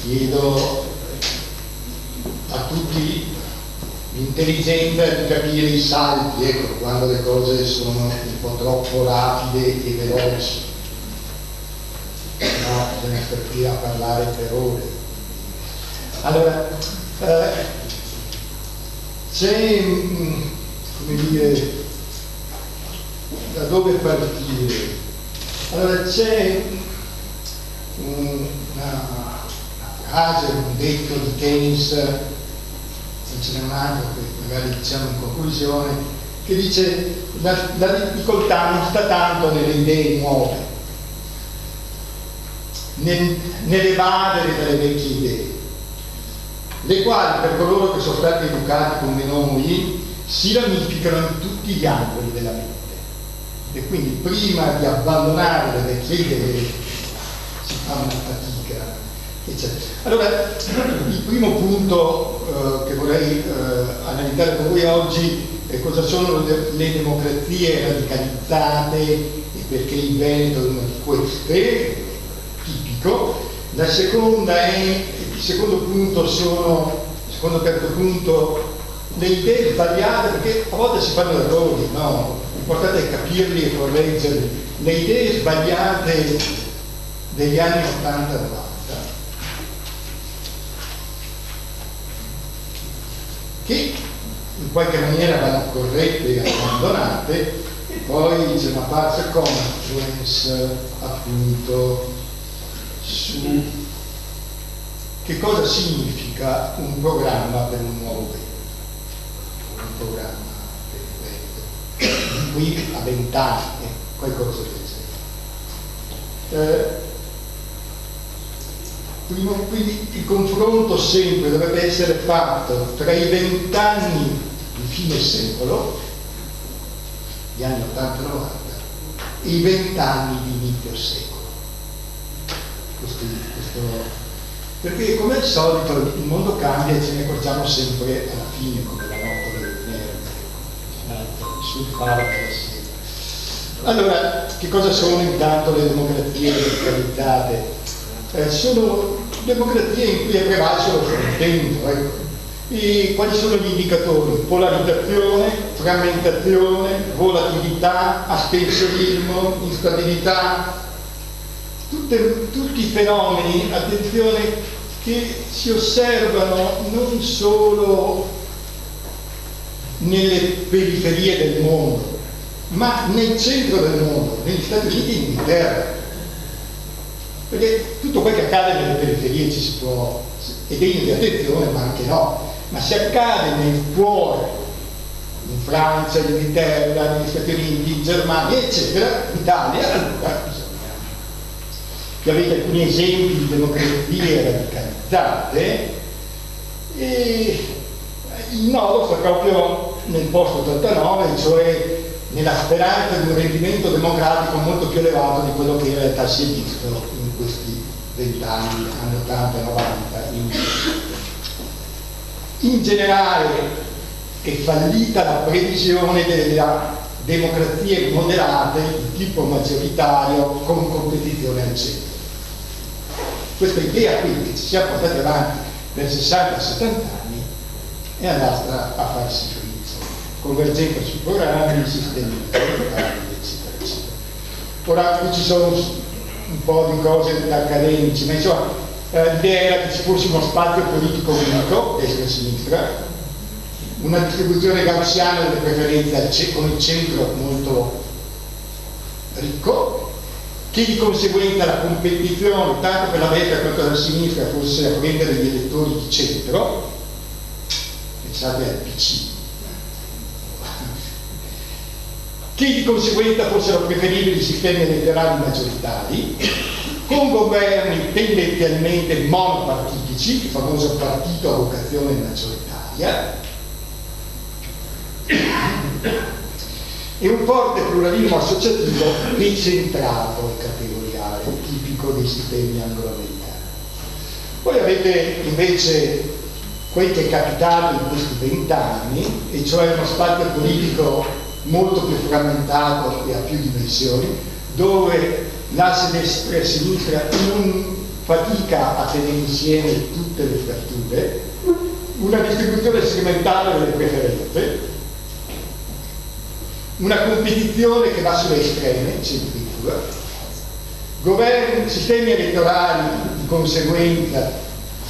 chiedo a tutti l'intelligenza di capire i salti, ecco, quando le cose sono un po' troppo rapide e veloci, no, bisogna stare qui a parlare per ore. Allora, c'è, come dire, da dove partire? Allora, c'è una frase, un detto di Keynes, non ce n'è un altro che magari diciamo in conclusione, che dice la difficoltà non sta tanto nelle idee nuove, nell'evadere dalle vecchie idee, le quali per coloro che sono stati educati come noi si ramificano in tutti gli angoli della mente, e quindi prima di abbandonare le vecchie idee si fa una fatica, eccetera. Allora, il primo punto che vorrei analizzare con voi oggi è cosa sono le democrazie radicalizzate e perché il Veneto è una di queste, tipico. La seconda è, il secondo punto sono, il secondo terzo punto, le idee sbagliate, perché a volte si fanno errori, no? L'importante è capirli e correggerli. Le idee sbagliate degli anni 80-90, che in qualche maniera vanno corrette e abbandonate, e poi c'è una parte confluence appunto su che cosa significa un programma per un nuovo Veneto, un programma per il Veneto, qui a 20 anni, qualcosa del genere. Quindi il confronto sempre dovrebbe essere fatto tra i 20 anni di fine secolo, gli anni 80-90, e i 20 anni di inizio secolo. Perché come al solito il mondo cambia e ce ne accorgiamo sempre alla fine, come la notte del venerdì, sul faro della sera. Allora, che cosa sono intanto le democrazie radicalizzate? Sono democrazie in cui è prevalso lo scontento, ecco. E quali sono gli indicatori? Polarizzazione, frammentazione, volatilità, astensionismo, instabilità, tutti i fenomeni, attenzione, che si osservano non solo nelle periferie del mondo, ma nel centro del mondo, negli Stati Uniti e in Inghilterra. Perché tutto quel che accade nelle periferie ci si può, è degno di attenzione, ma anche no. Ma se accade nel cuore, in Francia, in Inghilterra, negli Stati Uniti, in Germania, eccetera, in Italia, allora bisogna. Qui avete alcuni esempi di democrazie radicalizzate, e il nodo sta proprio nel posto 89, cioè nella speranza di un rendimento democratico molto più elevato di quello che in realtà si è visto in questi 20 anni, anni 80 e 90. In generale è fallita la previsione delle democrazie moderate di tipo maggioritario con competizione al centro. Questa idea qui che ci siamo portati avanti per 60-70 anni è andata a farsi frizzo, convergenza sui programmi, sistemi parlamentari, eccetera, eccetera. Ora qui ci sono un po' di cose accademici, ma insomma l'idea era che ci fosse uno spazio politico unico, destra e sinistra, una distribuzione gaussiana delle preferenze con il centro molto ricco, che di conseguenza la competizione tanto per la destra quanto per la sinistra fosse a prendere gli elettori di centro, pensate al PC, che di conseguenza fossero preferibili sistemi elettorali maggioritari, con governi tendenzialmente monopartitici, il famoso partito a vocazione maggioritaria, e un forte pluralismo associativo decentrato e categoriale, tipico dei sistemi anglo-americani. Poi avete invece quel che è capitato in questi 20 anni, e cioè uno spazio politico molto più frammentato e a più dimensioni, dove l'asse destra e sinistra non fatica a tenere insieme tutte le aperture, una distribuzione segmentale delle preferenze, una competizione che va sulle estreme, centrifuga, governi, sistemi elettorali di conseguenza,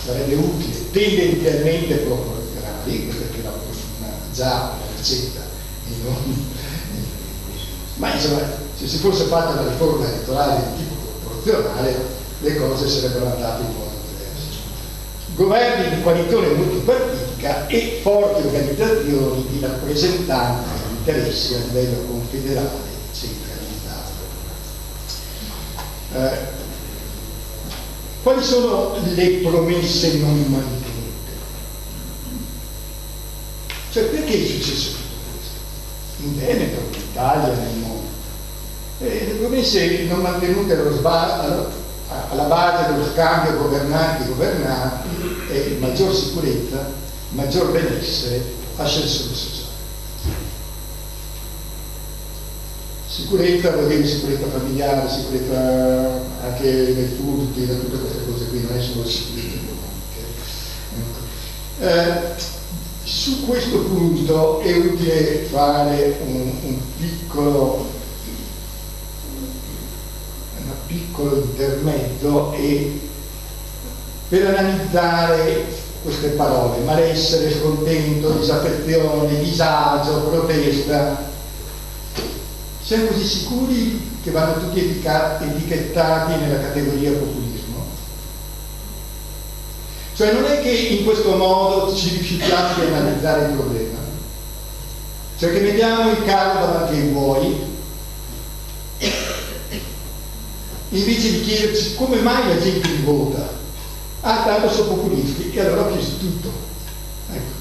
sarebbe utile, tendenzialmente proporzionali, questa è già una ricetta, ma insomma, se si fosse fatta una riforma elettorale di tipo proporzionale, le cose sarebbero andate in modo diverso. Governi di coalizione multipartitica e forti organizzazioni di rappresentanti di interessi a livello confederale centralizzato. Quali sono le promesse non mantenute? Cioè, perché è successo tutto questo? In Veneto, in Italia, nel mondo. Le promesse non mantenute alla base dello scambio governanti-governanti è maggior sicurezza, maggior benessere, ascensore sociale. Sicurezza vuol dire sicurezza familiare, sicurezza anche dai furti, da tutte queste cose qui, non è solo sicurezza economica. Su questo punto è utile fare un piccolo intermezzo per analizzare queste parole: malessere, scontento, disaffezione, disagio, protesta. Siamo così sicuri che vanno tutti etichettati nella categoria populismo? Cioè, non è che in questo modo ci rifiutiamo di analizzare il problema, cioè che mettiamo il carro davanti ai buoi invece di chiederci come mai la gente li vota. Ah, tanto sono populisti, e allora ho chiesto tutto. Ecco.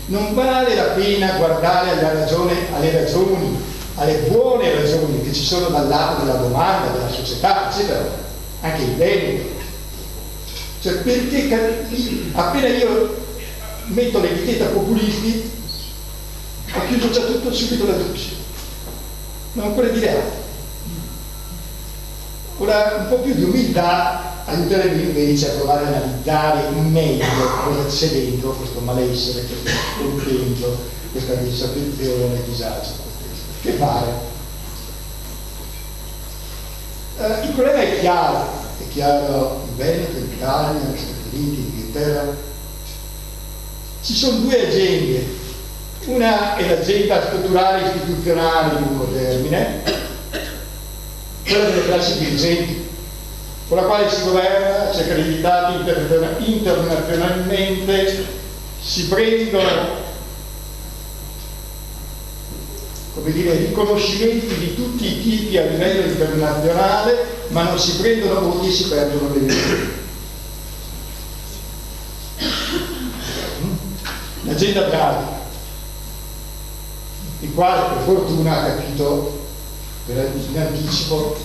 Non vale la pena guardare alle ragioni, alle buone ragioni che ci sono dal lato della domanda, della società, eccetera, anche il bene. Cioè, perché appena io metto l'etichetta populisti, ho chiuso già tutto subito la discussione, non ancora dire altro. Ora, un po' più di umiltà aiuterebbe invece a provare ad analizzare meglio cosa c'è dentro questo malessere, questo scontento, questa disaffezione, disagio. Che fare? Il problema è chiaro in Veneto, in Italia, negli Stati Uniti, in Inghilterra. Ci sono due agende: una è l'agenda strutturale istituzionale di lungo termine, quella delle classi dirigenti, con la quale si governa, si è accreditati internazionalmente, si prendono, come dire, riconoscimenti di tutti i tipi a livello internazionale, ma non si prendono voti e si perdono le vite. L'agenda Draghi, il quale per fortuna ha capito in anticipo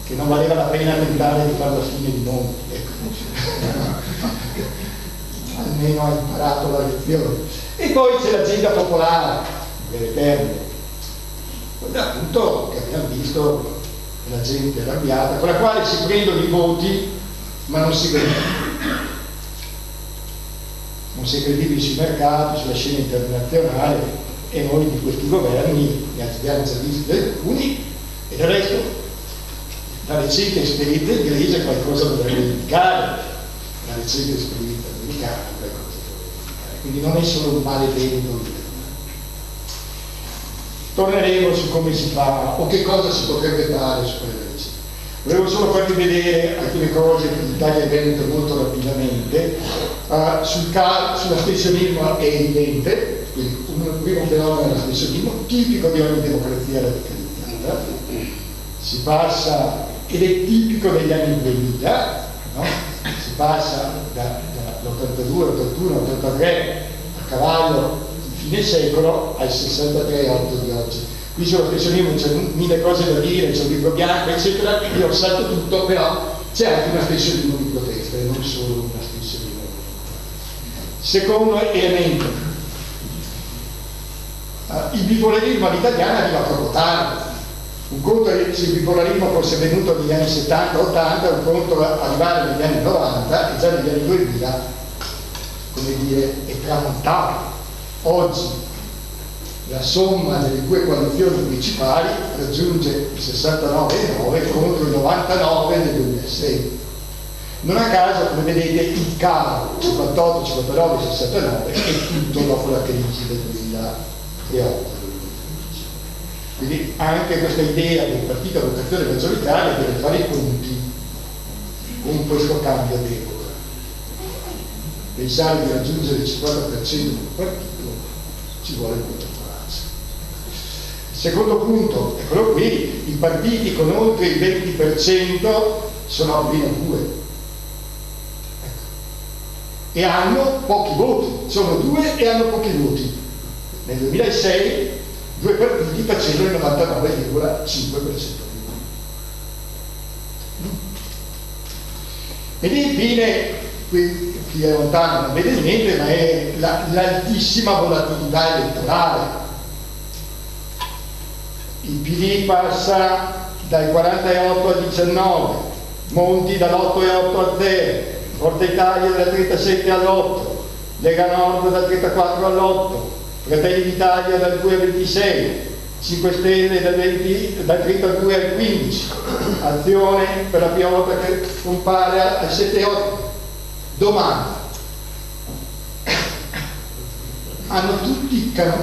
che non valeva la pena tentare di fare la fine di Monti, ecco. Almeno ha imparato la lezione. E poi c'è l'agenda popolare, delle termine, quella appunto che abbiamo visto, la gente arrabbiata, con la quale si prendono i voti ma non si vedono. Non si è credibili sui mercati, sulla scena internazionale, e noi di questi governi ne abbiamo già visti alcuni, e del resto la recente esperienza inglese qualcosa dovrebbe indicare, la recente esperienza americana qualcosa dovrebbe indicare, quindi non è solo un male vento. Torneremo su come si fa o che cosa si potrebbe fare su quelle leggi. Volevo solo farvi vedere alcune cose in Italia e Veneto molto rapidamente. Sull'astensionismo è evidente, quindi un primo fenomeno dell'astensionismo tipico di ogni democrazia radicalizzata. Si passa, ed è tipico degli anni 2000, no? Si passa dall'82, 81, 83 a cavallo fine secolo al 63-8 di oggi. Qui sull'astensionismo c'è mille cose da dire, c'è un libro bianco, eccetera, io ho salto tutto, però c'è anche un astensionismo di protesta e non solo un astensionismo. Secondo elemento, il bipolarismo all'italiano arriva proprio tardi. Un conto è se il bipolarismo fosse venuto negli anni 70-80, un conto è arrivare negli anni 90 e già negli anni 2000, come dire, è tramontato. Oggi la somma delle due coalizioni principali raggiunge il 69,9 contro il 99 del 2006. Non a caso, come vedete, il calo 58, 59, 69 è tutto dopo la crisi del 2008. Quindi anche questa idea del partito a votazione maggioritaria deve fare i conti con questo cambio d'epoca. Pensare di raggiungere il 50% del partito ci vuole molta coraggio. Secondo punto, eccolo qui, i partiti con oltre il 20% sono almeno due. E hanno pochi voti, sono due e hanno pochi voti. Nel 2006 due partiti facevano il 99,5%. Ed infine, qui chi è lontano non vede niente, ma è l'altissima volatilità elettorale. Il PD passa dai 48 al 19, Monti dall'8,8 a 0, Forza Italia dal 37 all'8, Lega Nord dal 34 all'8, Fratelli d'Italia dal 2 al 26, 5 Stelle dal 32 al 15, Azione per la prima volta che compare al 7,8. Domanda: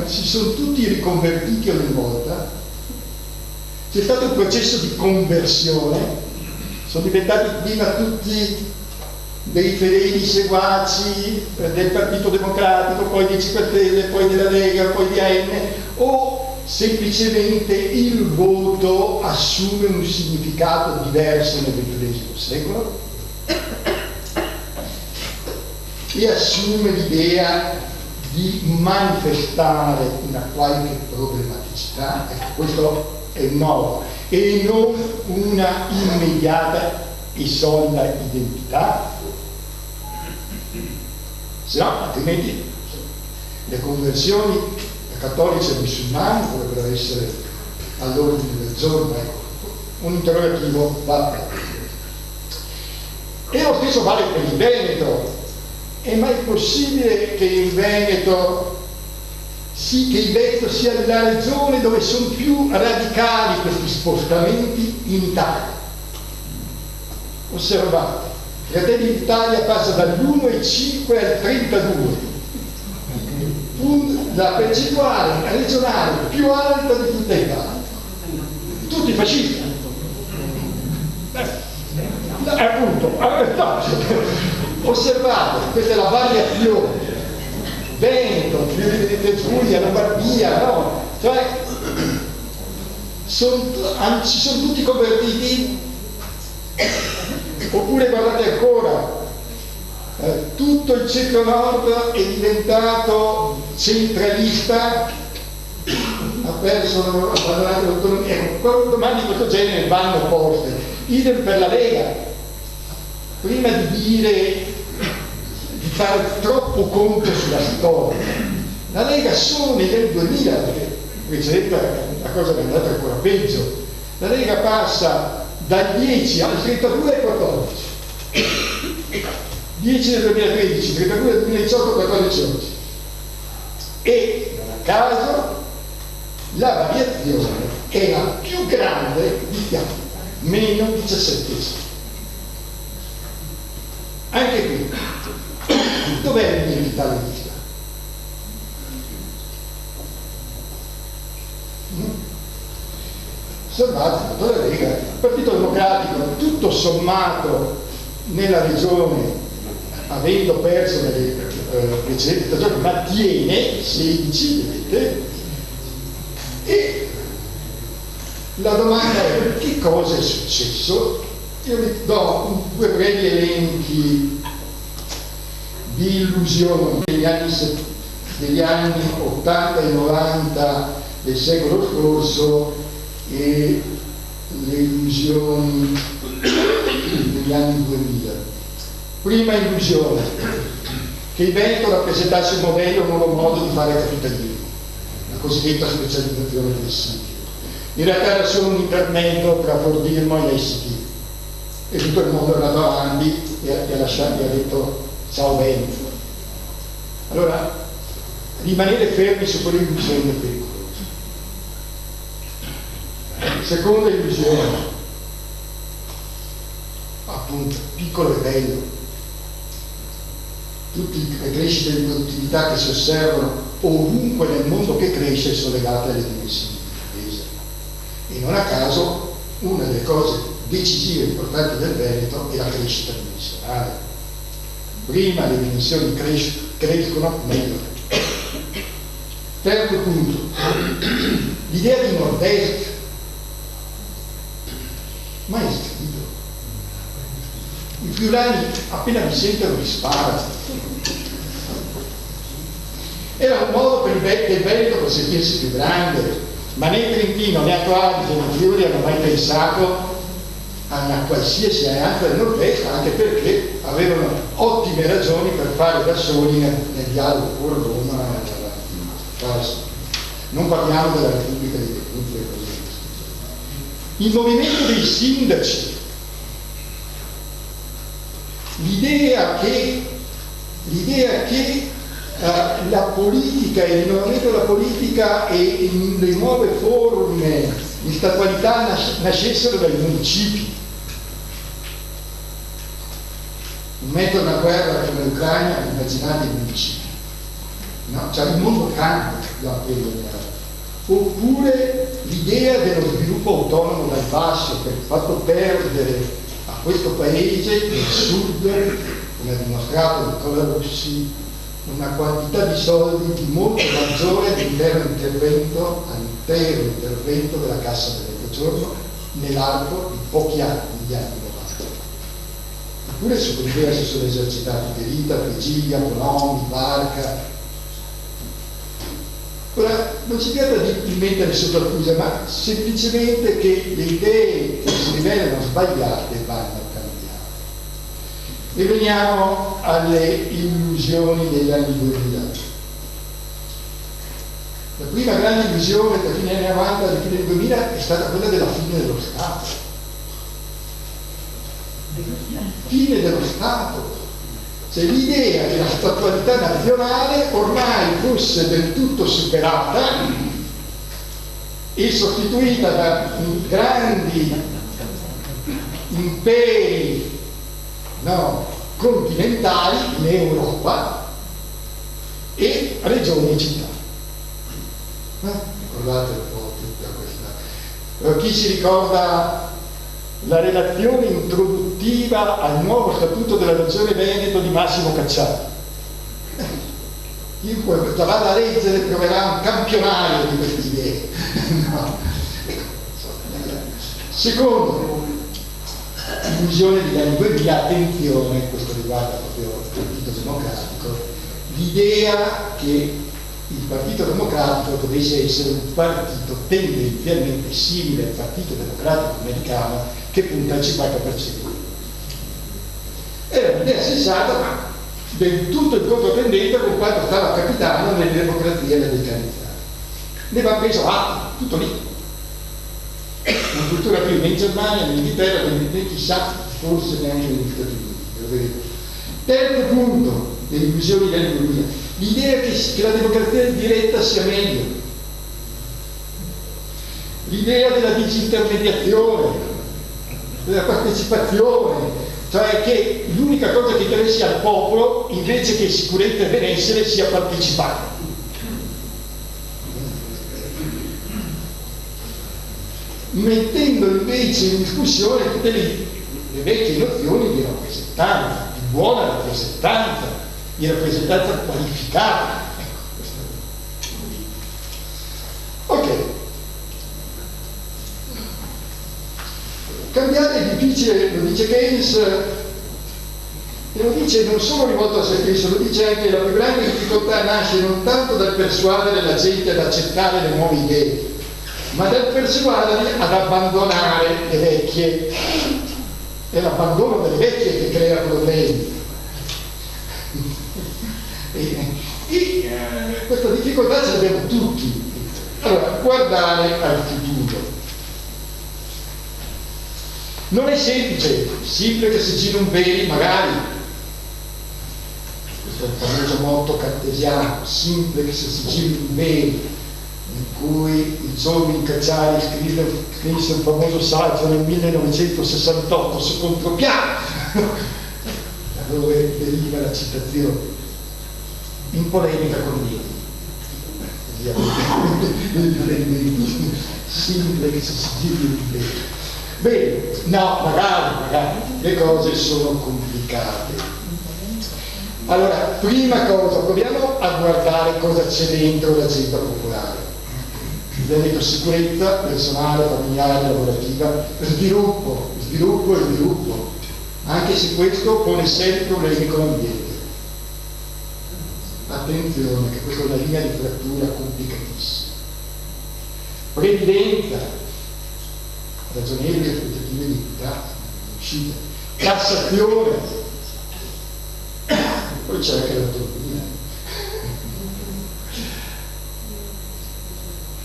si sono tutti riconvertiti ogni volta? C'è stato un processo di conversione? Sono diventati prima tutti dei fedeli seguaci del Partito Democratico, poi dei 5 Stelle, poi della Lega, poi di AN, o semplicemente il voto assume un significato diverso nel XXI secolo e assume l'idea di manifestare una qualche problematicità? Ecco, questo è nuovo, e non una immediata e solida identità. Se no, altrimenti le conversioni cattolici e musulmani dovrebbero essere all'ordine del giorno. Ecco, un interrogativo va aperto. E lo stesso vale per il Veneto. È mai possibile che il Veneto sia la regione dove sono più radicali questi spostamenti in Italia? Osservate, Fratelli d'Italia passa dall'1,5 al 32, la percentuale regionale più alta di tutta Italia. Tutti fascisti. Appunto, osservate, questa è la variazione. Veneto, Friuli Giulia, Lombardia, no? Cioè, si sono tutti convertiti. Oppure guardate ancora, tutto il centro-nord è diventato centralista, ha perso, abbandonato l'autonomia. Ecco, domande di questo genere vanno poste. Idem per la Lega. Prima di fare troppo conto sulla storia, la Lega solo negli anni 2000, perché precedente la cosa è andata ancora peggio, la Lega passa dal 10 al 32 al 14, 10 nel 2013, 32 nel 2018, 14 oggi. E non a caso la variazione è la più grande di fianco, meno 17. Anche qui, dov'è l'identità leghista? Osservate, la Lega, il Partito Democratico, tutto sommato nella regione, avendo perso nelle precedenti stagioni, ma tiene 16, vedete? E la domanda è: che cosa è successo? Io vi do due brevi elenchi di illusioni degli anni 80 e 90 del secolo scorso e le illusioni degli anni 2000. Prima illusione: che il Veneto rappresentasse un modello, un nuovo modo di fare capitalismo, la cosiddetta specializzazione flessibile. In realtà era solo un intervento per affordirmo gli ICT. E tutto il mondo è andato avanti e ha detto ciao Veneto. Allora, rimanere fermi su quelle illusioni è pericoloso. Seconda illusione, appunto, piccolo e bello. Tutte le crescite di produttività che si osservano ovunque nel mondo che cresce sono legate alle dimensioni di difesa. E non a caso una delle cose decisive e importanti del Veneto è la crescita dimensionale. Prima le dimensioni crescono, meglio. Terzo punto, l'idea di nord-est mai scritto. I friulani appena vi sentono vi sparano. Era un modo per il Veneto per sentirsi più grande, ma né Trentino né Alto Adige né Friuli hanno mai pensato a una qualsiasi alleanza del nord-est, anche perché avevano ottime ragioni per fare da soli nel dialogo con Roma. Non parliamo della Repubblica di Venezia e così via. Il movimento dei sindaci, l'idea che la politica e il rinnovamento della politica e le nuove forme di statualità nascessero dai municipi. In mezzo a una guerra come l'Ucraina, immaginate i municipi, no? Cioè il mondo cambia da quello che era. Oppure l'idea dello sviluppo autonomo dal basso, che ha fatto perdere a questo paese, nel sud, come ha dimostrato Nicola Rossi, una quantità di soldi di molto maggiore all'intero intervento della Cassa del Mezzogiorno nell'arco di pochi anni, negli anni 90. Eppure su quell'idea si sono esercitati Derrida, Pegilia, Bonomi, Barca. Ora, non si tratta di mettere sotto accusa, ma semplicemente che le idee che si rivelano sbagliate vanno cambiate. E veniamo alle illusioni degli anni 2000. La prima grande illusione da fine anni 90 alla fine del 2000 è stata quella della fine dello Stato. Fine dello Stato. Cioè l'idea che la statualità nazionale ormai fosse del tutto superata e sostituita da grandi imperi continentali in Europa e regioni e città. Ricordate un po' tutta questa. Chi si ricorda la relazione introduttiva al nuovo statuto della regione Veneto di Massimo Cacciari? Chiunque vada a leggere troverà un campionario di queste idee. No. Secondo, illusione degli anni 2000, attenzione, questo riguarda proprio il Partito Democratico, l'idea che il Partito Democratico dovesse essere un partito tendenzialmente simile al Partito Democratico americano che punta al 50%. Era un'idea sensata, ma del tutto in controtendenza con quanto stava capitando nelle democrazie americanizzate. Ne va preso atto, tutto lì. Non cultura più né in Germania né in Inghilterra, né chissà, forse neanche negli Stati Uniti. Terzo punto, le illusioni degli anni 2000, l'idea che la democrazia diretta sia meglio, l'idea della disintermediazione, della partecipazione, cioè che l'unica cosa che interessi al popolo invece che sicurezza e benessere sia partecipare. Mettendo invece in discussione tutte le vecchie nozioni di rappresentanza, di buona rappresentanza, di rappresentanza qualificata. Ok. Cambiare è difficile, lo dice Keynes, e lo dice non solo rivolto a se stesso, lo dice anche la più grande difficoltà nasce non tanto dal persuadere la gente ad accettare le nuove idee, ma dal persuadere ad abbandonare le vecchie. È l'abbandono delle vecchie che crea problemi. Questa difficoltà ce l'abbiamo tutti. Allora, guardare al futuro. Non è semplice, simple sigillum veri, magari, questo è il famoso motto cartesiano, simple sigillum veri, in cui il giovane Cacciari scrisse un famoso saggio nel 1968 su Contropiano, da dove deriva la citazione, in polemica con Dio. Simple sigillum veri. Bene, no, magari le cose sono complicate. Allora, prima cosa, proviamo a guardare cosa c'è dentro l'agenda popolare. Abbiamo detto sicurezza personale, familiare, lavorativa, sviluppo. Anche se questo pone sempre problemi con l'ambiente. Attenzione, che questa è una linea di frattura complicatissima. Previdenza, ragionevoli aspettative di vita, uscita. Cassazione, poi c'è anche l'autonomia.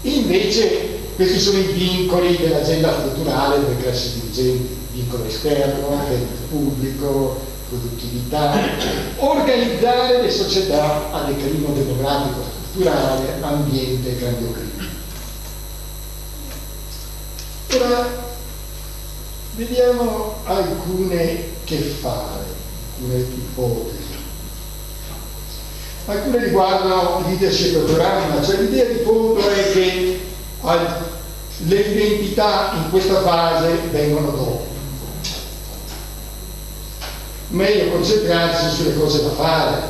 Invece questi sono i vincoli dell'agenda strutturale delle classi dirigenti, vincolo esterno, debito pubblico, produttività, organizzare le società a declino demografico strutturale, ambiente e cambio climatico. Ora vediamo alcune che fare, alcune ipotesi. Alcune riguardano leadership e programma, cioè l'idea di fondo è che le identità in questa fase vengono dopo. Meglio concentrarsi sulle cose da fare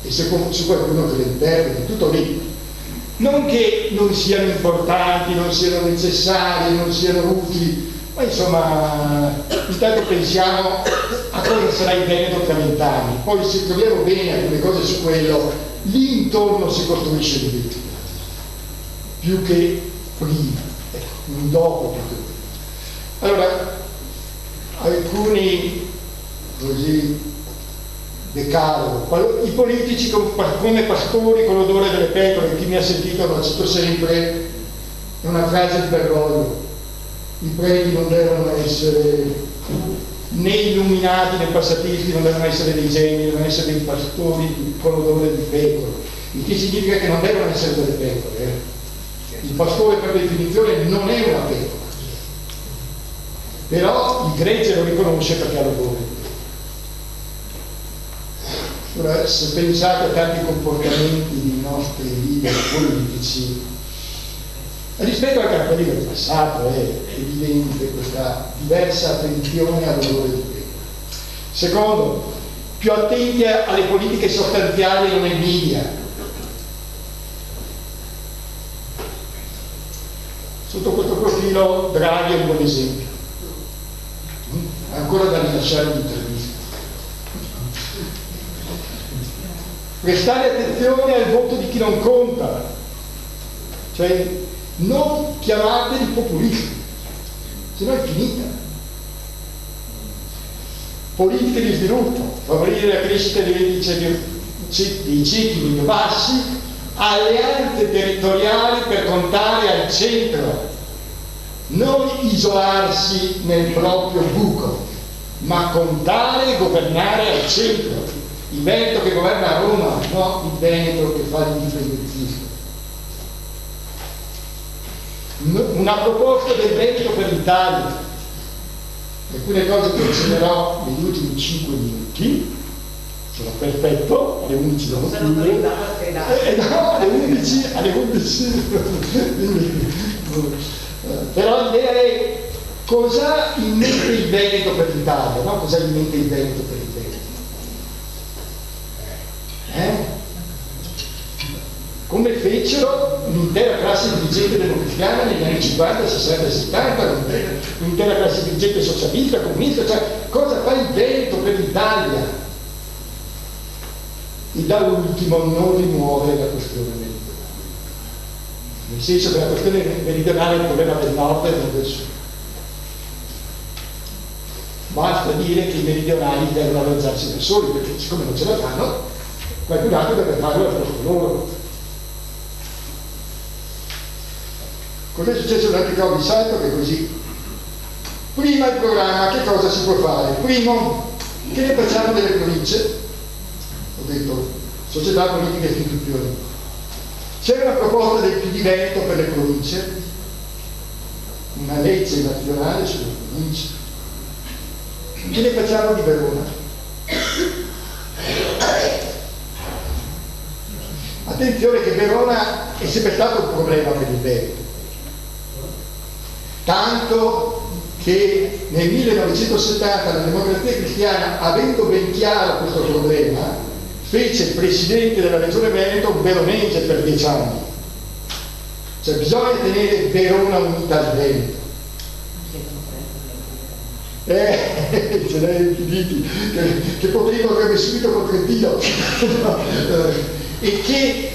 e su qualcuno che le interpreti, tutto lì. Non che non siano importanti, non siano necessari, non siano utili, ma insomma, intanto pensiamo a cosa sarà il Veneto tra 20 anni, poi se troviamo bene alcune cose su quello, lì intorno si costruisce l'identità, più che prima, un dopo più che prima. Allora, alcuni così decalogo, i politici come pastori con l'odore delle pecore, chi mi ha sentito lo cito sempre, è una frase di Bergoglio: i preti non devono essere né illuminati né passatisti, non devono essere dei geni, devono essere dei pastori con l'odore di pecore, il che significa che non devono essere delle pecore. Il pastore per definizione non è una pecora, però il gregge lo riconosce perché ha l'odore. Ora, se pensate a tanti comportamenti dei nostri leader politici, rispetto anche a quelli del passato, è evidente questa diversa attenzione all'odore di pecora. Secondo, più attenti alle politiche sostanziali e non ai media. Sotto questo profilo Draghi è un buon esempio. Ancora da rilasciare un'intervista. Prestare attenzione al voto di chi non conta, cioè non chiamateli populisti, se no è finita. Politiche di sviluppo, favorire la crescita dei ceti medio-bassi, alleanze territoriali per contare al centro, non isolarsi nel proprio buco, ma contare e governare al centro. Il Veneto che governa a Roma, no il Veneto che fa l'indipendentismo. Una proposta del Veneto per l'Italia, alcune cose che accennerò negli ultimi 5 minuti. Sono perfetto, alle 11 devo chiudere. No, alle 11 però l'idea è cosa in mente il Veneto per l'Italia, no? Cosa in mente il Veneto per il Veneto. Come fecero l'intera classe dirigente democristiana negli anni 50, 60 e 70, l'intera classe dirigente socialista, comunista, cioè cosa fa il Veneto per l'Italia? E da ultimo non rimuovere la questione meridionale, nel senso che la questione meridionale è il problema del nord e non del sud. Basta dire che i meridionali devono avanzarsi da soli, perché siccome non ce la fanno, qualcun altro deve farlo al posto loro. Cos'è successo durante il Covid? Salto che così Prima il programma, che cosa si può fare? Primo, che ne facciamo delle province? Ho detto, società, politica e istituzioni. C'è una proposta del PD Veneto per le province, una legge nazionale sulle province. Che ne facciamo di Verona? Attenzione che Verona è sempre stato un problema per il Veneto, tanto che nel 1970 la Democrazia Cristiana, avendo ben chiaro questo problema, fece il presidente della Regione Veneto un veronese per 10 anni. Cioè bisogna tenere Verona unita al Veneto. Ce n'è infiniti che potevano avere subito con Trentino e che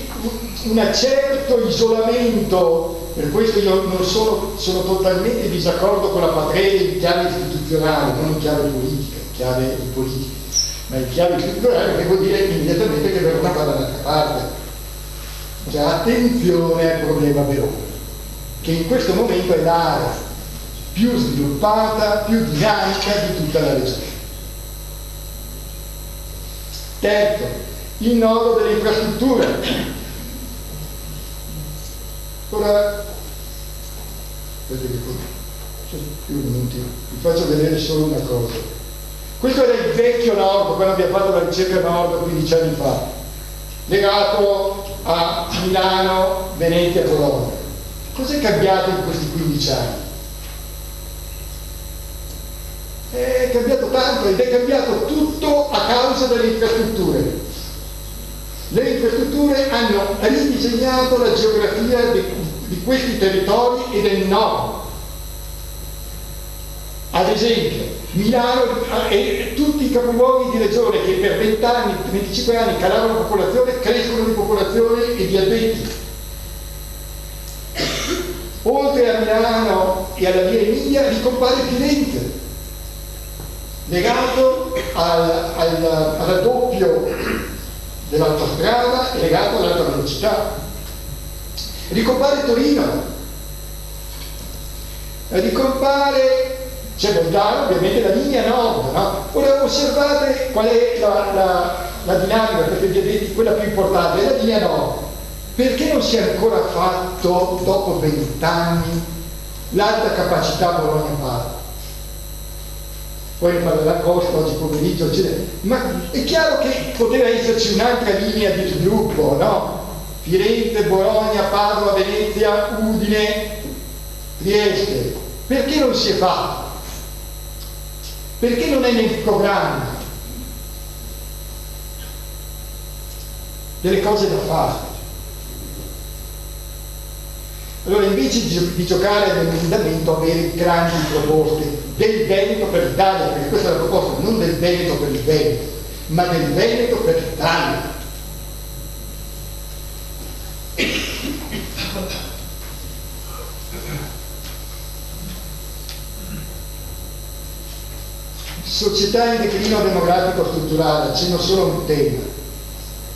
un certo isolamento. Per questo io non sono totalmente in disaccordo con la Patrese in chiave istituzionale, non in chiave politica, in chiave di politica, ma in chiave istituzionale, che vuol dire immediatamente che Verona va dall'altra parte. Cioè attenzione al problema Verona, che in questo momento è l'area più sviluppata, più dinamica di tutta la regione. Terzo, il nodo delle infrastrutture. Ora, vedete che più minuti, vi faccio vedere solo una cosa. Questo era il vecchio nord, quando abbiamo fatto la ricerca nord 15 anni fa, legato a Milano, Venezia e Bologna. Cos'è cambiato in questi 15 anni? È cambiato tanto ed è cambiato tutto a causa delle infrastrutture. Le infrastrutture hanno ridisegnato la geografia di questi territori e del nord. Ad esempio, Milano e tutti i capoluoghi di regione che per 20 anni, 25 anni calavano popolazione, crescono di popolazione e di addetti. Oltre a Milano e alla via Emilia ricompare Firenze, legato al raddoppio dell'autostrada, legato all'alta velocità. Ricompare Torino, ricompare, c'è Bolzano, ovviamente la linea nord, no? Ora osservate qual è la dinamica, perché vi ho detto quella più importante, è la linea nord. Perché non si è ancora fatto, dopo 20 anni, l'alta capacità Bologna-Padova? Poi ne parlerà Costa oggi pomeriggio, ma è chiaro che poteva esserci un'altra linea di sviluppo, no? Firenze, Bologna, Padova, Venezia, Udine, Trieste. Perché non si è fatto? Perché non è nel programma? Delle cose da fare. Allora invece di giocare nell'emendamento, avere grandi proposte del Veneto per l'Italia, perché questa è la proposta non del Veneto per il Veneto, ma del Veneto per l'Italia. Società in declino demografico strutturale, ce ne sono un tema.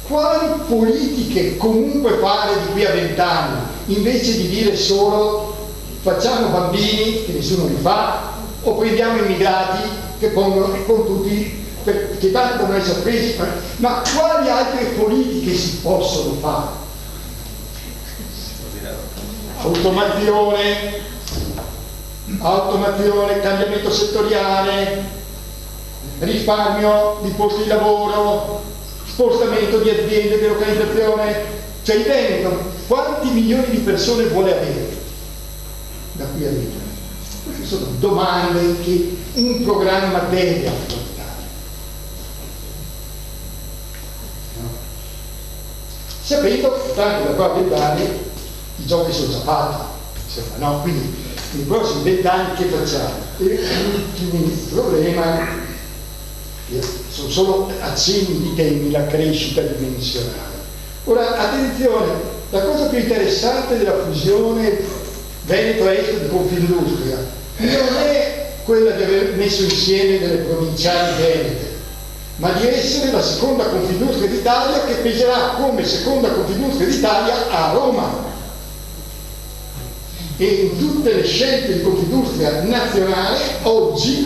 Quali politiche comunque fare di qui a 20 anni, invece di dire solo facciamo bambini che nessuno li fa, o prendiamo immigrati che pongono con tutti, che tanto devono essere presi, ma quali altre politiche si possono fare? Automazione, cambiamento settoriale, risparmio di posti di lavoro, spostamento di aziende, delocalizzazione. Cioè il Veneto quanti milioni di persone vuole avere da qui a 20 anni? Queste sono domande che un programma deve affrontare, no? Sapendo tanto da qua a 20 anni i giochi sono già fatti, insomma, no? Quindi nei prossimi 20 anni che facciamo? E l'ultimo problema, sono solo accenni di temi, la crescita dimensionale. Ora attenzione, la cosa più interessante della fusione Veneto-Est di Confindustria non è quella di aver messo insieme delle provinciali venete, ma di essere la seconda Confindustria d'Italia, che peserà come seconda Confindustria d'Italia a Roma. e in tutte le scelte di Confindustria nazionale oggi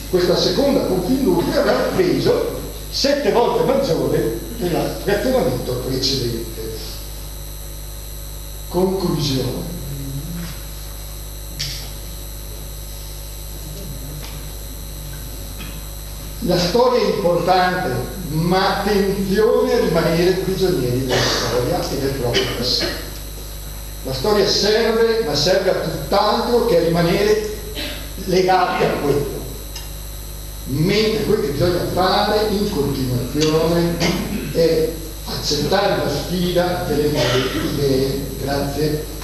questa seconda Confindustria avrà un peso 7 volte maggiore del razionamento precedente. Conclusione. La storia è importante, ma attenzione a rimanere prigionieri della storia e del proprio passato. La storia serve, ma serve a tutt'altro che a rimanere legati a quello. Mentre quello che bisogna fare in continuazione è accettare la sfida delle nuove idee. Grazie.